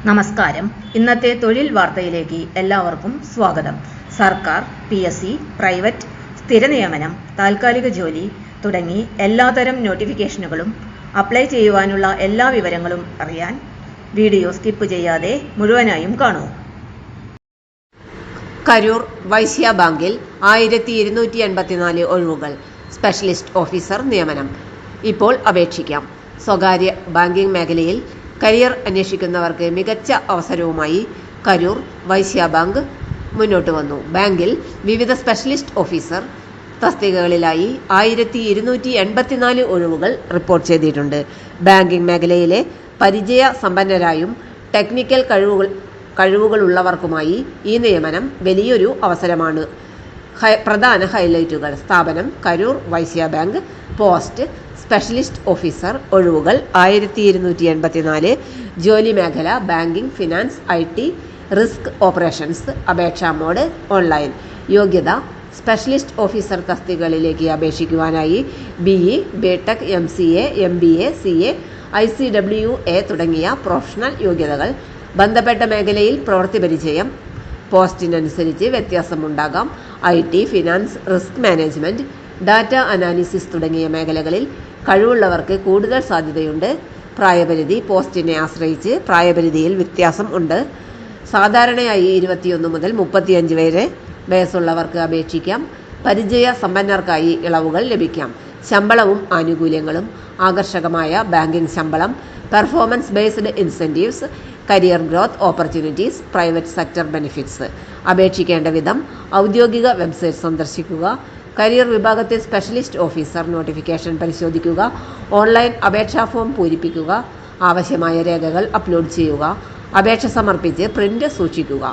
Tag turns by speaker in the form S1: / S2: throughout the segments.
S1: നമസ്കാരം. ഇന്നത്തെ തൊഴിൽ വാർത്തയിലേക്ക് എല്ലാവർക്കും സ്വാഗതം. സർക്കാർ, PSC, പ്രൈവറ്റ്, സ്ഥിര നിയമനം, താൽക്കാലിക ജോലി തുടങ്ങി എല്ലാതരം നോട്ടിഫിക്കേഷനുകളും അപ്ലൈ ചെയ്യുവാനുള്ള എല്ലാ വിവരങ്ങളും അറിയാൻ വീഡിയോ സ്കിപ്പ് ചെയ്യാതെ മുഴുവനായും കാണൂ.
S2: കരൂർ വൈശ്യ ബാങ്കിൽ 1284 ഒഴിവുകൾ. സ്പെഷ്യലിസ്റ്റ് ഓഫീസർ നിയമനം. ഇപ്പോൾ അപേക്ഷിക്കാം. സ്വകാര്യ ബാങ്കിംഗ് മേഖലയിൽ കരിയർ അന്വേഷിക്കുന്നവർക്ക് മികച്ച അവസരവുമായി കരൂർ വൈശ്യ ബാങ്ക് മുന്നോട്ട് വന്നു. ബാങ്കിൽ വിവിധ സ്പെഷ്യലിസ്റ്റ് ഓഫീസർ തസ്തികകളിലായി 1284 ഒഴിവുകൾ റിപ്പോർട്ട് ചെയ്തിട്ടുണ്ട്. ബാങ്കിംഗ് മേഖലയിലെ പരിചയ സമ്പന്നരായും ടെക്നിക്കൽ കഴിവുകളുള്ളവർക്കുമായി ഈ നിയമനം വലിയൊരു അവസരമാണ്. പ്രധാന ഹൈലൈറ്റുകൾ: സ്ഥാപനം Karur Vysya bank. Post specialist officer. ഒഴിവുകൾ 1284. ജോലി മേഖല banking, finance, IT, risk operations. അപേക്ഷാ മോഡ് ഓൺലൈൻ. യോഗ്യത: സ്പെഷ്യലിസ്റ്റ് ഓഫീസർ തസ്തികകളിലേക്ക് അപേക്ഷിക്കുവാനായി BE, BTech, MCA, MBA, CA, ICWA തുടങ്ങിയ പ്രൊഫഷണൽ യോഗ്യതകൾ. ബന്ധപ്പെട്ട മേഖലയിൽ പ്രവൃത്തി പരിചയം. പോസ്റ്റിനനുസരിച്ച് വ്യത്യാസമുണ്ടാകാം. IT, finance, risk management, data analysis തുടങ്ങിയ മേഖലകളിൽ കഴിവുള്ളവർക്ക് കൂടുതൽ സാധ്യതയുണ്ട്. പ്രായപരിധി: പോസ്റ്റിനെ ആശ്രയിച്ച് പ്രായപരിധിയിൽ വ്യത്യാസം ഉണ്ട്. സാധാരണയായി 21 മുതൽ 35 വരെ വയസ്സുള്ളവർക്ക് അപേക്ഷിക്കാം. പരിചയ സമ്പന്നർക്കായി ഇളവുകൾ ലഭിക്കാം. ശമ്പളവും ആനുകൂല്യങ്ങളും: ആകർഷകമായ ബാങ്കിംഗ് ശമ്പളം, performance based incentives, career growth opportunities, private sector benefits. അപേക്ഷിക്കേണ്ട വിധം: ഔദ്യോഗിക വെബ്സൈറ്റ് സന്ദർശിക്കുക. കരിയർ വിഭാഗത്തിൽ സ്പെഷ്യലിസ്റ്റ് ഓഫീസർ നോട്ടിഫിക്കേഷൻ പരിശോധിക്കുക. ഓൺലൈൻ അപേക്ഷാ ഫോം പൂരിപ്പിക്കുക. ആവശ്യമായ രേഖകൾ അപ്ലോഡ് ചെയ്യുക. അപേക്ഷ സമർപ്പിച്ച് പ്രിന്റ് സൂക്ഷിക്കുക.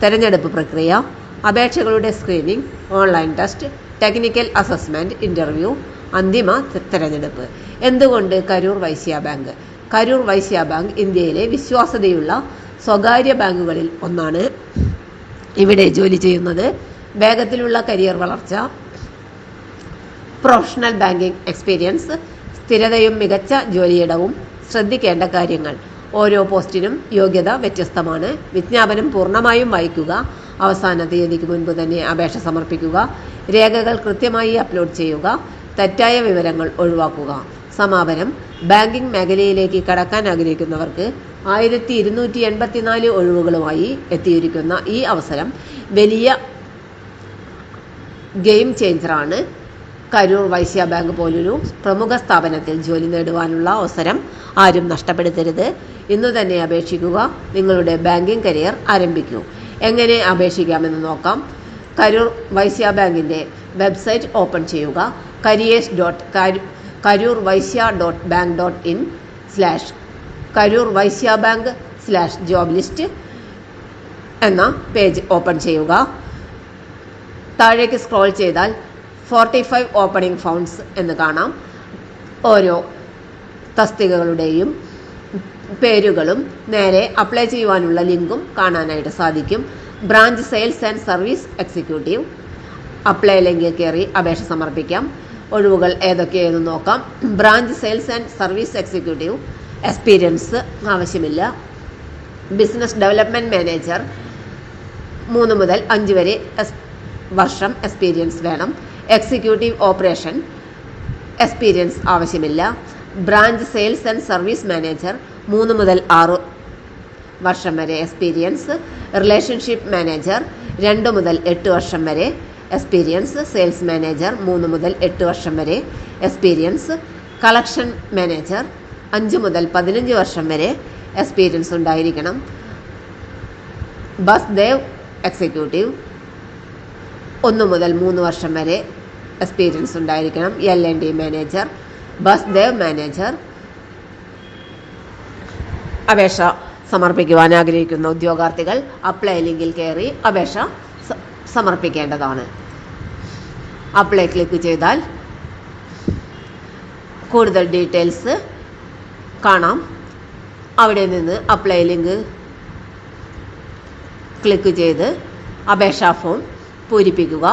S2: തെരഞ്ഞെടുപ്പ് പ്രക്രിയ: അപേക്ഷകളുടെ screening, online test, technical assessment, interview, അന്തിമ തെരഞ്ഞെടുപ്പ്. എന്തുകൊണ്ട് കരൂർ വൈശ്യ ബാങ്ക്? കരൂർ വൈശ്യ ബാങ്ക് ഇന്ത്യയിലെ വിശ്വാസ്യതയുള്ള സ്വകാര്യ ബാങ്കുകളിൽ ഒന്നാണ്. ഇവിടെ ജോലി ചെയ്യുന്നത് വേഗത്തിലുള്ള കരിയർ വളർച്ച, പ്രൊഫഷണൽ ബാങ്കിംഗ് എക്സ്പീരിയൻസ്, സ്ഥിരതയും മികച്ച ജോലിയിടവും. ശ്രദ്ധിക്കേണ്ട കാര്യങ്ങൾ: ഓരോ പോസ്റ്റിനും യോഗ്യത വ്യത്യസ്തമാണ്. വിജ്ഞാപനം പൂർണ്ണമായും വായിക്കുക. അവസാന തീയതിക്ക് മുൻപ് തന്നെ അപേക്ഷ സമർപ്പിക്കുക. രേഖകൾ കൃത്യമായി അപ്ലോഡ് ചെയ്യുക. തെറ്റായ വിവരങ്ങൾ ഒഴിവാക്കുക. സമാപനം: ബാങ്കിംഗ് മേഖലയിലേക്ക് കടക്കാൻ ആഗ്രഹിക്കുന്നവർക്ക് 1284 ഒഴിവുകളുമായി എത്തിയിരിക്കുന്ന ഈ അവസരം വലിയ ഗെയിം ചേഞ്ചറാണ്. കരൂർ വൈശ്യ ബാങ്ക് പോലൊരു പ്രമുഖ സ്ഥാപനത്തിൽ ജോലി നേടുവാനുള്ള അവസരം ആരും നഷ്ടപ്പെടുത്തരുത്. ഇന്നു തന്നെ അപേക്ഷിക്കുക. നിങ്ങളുടെ ബാങ്കിംഗ് കരിയർ ആരംഭിക്കൂ. എങ്ങനെ അപേക്ഷിക്കാമെന്ന് നോക്കാം. കരൂർ വൈശ്യ ബാങ്കിൻ്റെ വെബ്സൈറ്റ് ഓപ്പൺ ചെയ്യുക. careers.karurvaishya.bank.in/karurvaishyabank/joblist എന്ന പേജ് ഓപ്പൺ ചെയ്യുക. താഴേക്ക് സ്ക്രോൾ ചെയ്താൽ 45 ഓപ്പണിംഗ് ഫൗണ്ട്സ് എന്ന് കാണാം. ഓരോ തസ്തികകളുടെയും പേരുകളും നേരെ അപ്ലൈ ചെയ്യുവാനുള്ള ലിങ്കും കാണാനായിട്ട് സാധിക്കും. Branch sales and service executive. Apply ലിങ്കിൽ കയറി അപേക്ഷ സമർപ്പിക്കാം. ഒഴിവുകൾ ഏതൊക്കെയെന്ന് നോക്കാം. Branch sales and service executive. Experience ആവശ്യമില്ല. ബിസിനസ് ഡെവലപ്മെൻറ്റ് മാനേജർ 3 മുതൽ 5 വരെ വർഷം എക്സ്പീരിയൻസ് വേണം. എക്സിക്യൂട്ടീവ് ഓപ്പറേഷൻ എക്സ്പീരിയൻസ് ആവശ്യമില്ല. Branch sales and service manager 3 മുതൽ 6 വർഷം വരെ എക്സ്പീരിയൻസ്. റിലേഷൻഷിപ്പ് മാനേജർ 2 മുതൽ 8 വർഷം വരെ എക്സ്പീരിയൻസ്. സെയിൽസ് മാനേജർ 3 മുതൽ 8 വർഷം വരെ എക്സ്പീരിയൻസ്. കളക്ഷൻ മാനേജർ 5 മുതൽ 15 വർഷം വരെ എക്സ്പീരിയൻസ് ഉണ്ടായിരിക്കണം. ബസ് ദേവ് എക്സിക്യൂട്ടീവ് 1 മുതൽ 3 വർഷം വരെ എക്സ്പീരിയൻസ് ഉണ്ടായിരിക്കണം. L&D manager, bus Dev manager. അപേക്ഷ സമർപ്പിക്കുവാൻ ആഗ്രഹിക്കുന്ന ഉദ്യോഗാർത്ഥികൾ അപ്ലൈ ലിങ്കിൽ കയറി അപേക്ഷ സമർപ്പിക്കേണ്ടതാണ്. അപ്ലൈ ക്ലിക്ക് ചെയ്താൽ കൂടുതൽ ഡീറ്റെയിൽസ് കാണാം. അവിടെ നിന്ന് അപ്ലൈ ലിങ്ക് ക്ലിക്ക് ചെയ്ത് അപേക്ഷാ ഫോം പൂരിപ്പിക്കുക.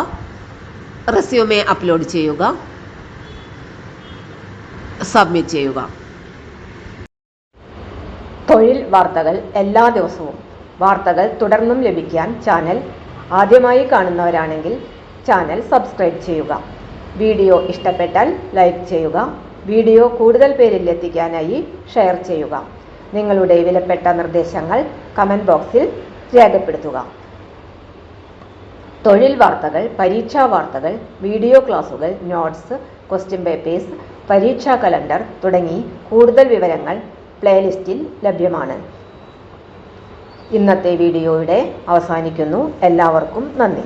S2: റെസ്യൂമെ അപ്ലോഡ് ചെയ്യുക. സബ്മിറ്റ് ചെയ്യുക.
S1: തൊഴിൽ വാർത്തകൾ എല്ലാ ദിവസവും. വാർത്തകൾ തുടർന്നും ലഭിക്കാൻ ചാനൽ ആദ്യമായി കാണുന്നവരാണെങ്കിൽ ചാനൽ സബ്സ്ക്രൈബ് ചെയ്യുക. വീഡിയോ ഇഷ്ടപ്പെട്ടാൽ ലൈക്ക് ചെയ്യുക. വീഡിയോ കൂടുതൽ പേരിൽ എത്തിക്കാനായി ഷെയർ ചെയ്യുക. നിങ്ങളുടെ വിലപ്പെട്ട നിർദ്ദേശങ്ങൾ കമൻറ്റ് ബോക്സിൽ രേഖപ്പെടുത്തുക. തൊഴിൽ വാർത്തകൾ, പരീക്ഷാ വാർത്തകൾ, വീഡിയോ ക്ലാസുകൾ, നോട്ട്സ്, ക്വസ്റ്റ്യൻ പേപ്പേഴ്സ്, പരീക്ഷാ കലണ്ടർ തുടങ്ങി കൂടുതൽ വിവരങ്ങൾ പ്ലേലിസ്റ്റിൽ ലഭ്യമാണ്. ഇന്നത്തെ വീഡിയോയുടെ അവസാനിക്കുന്നു. എല്ലാവർക്കും നന്ദി.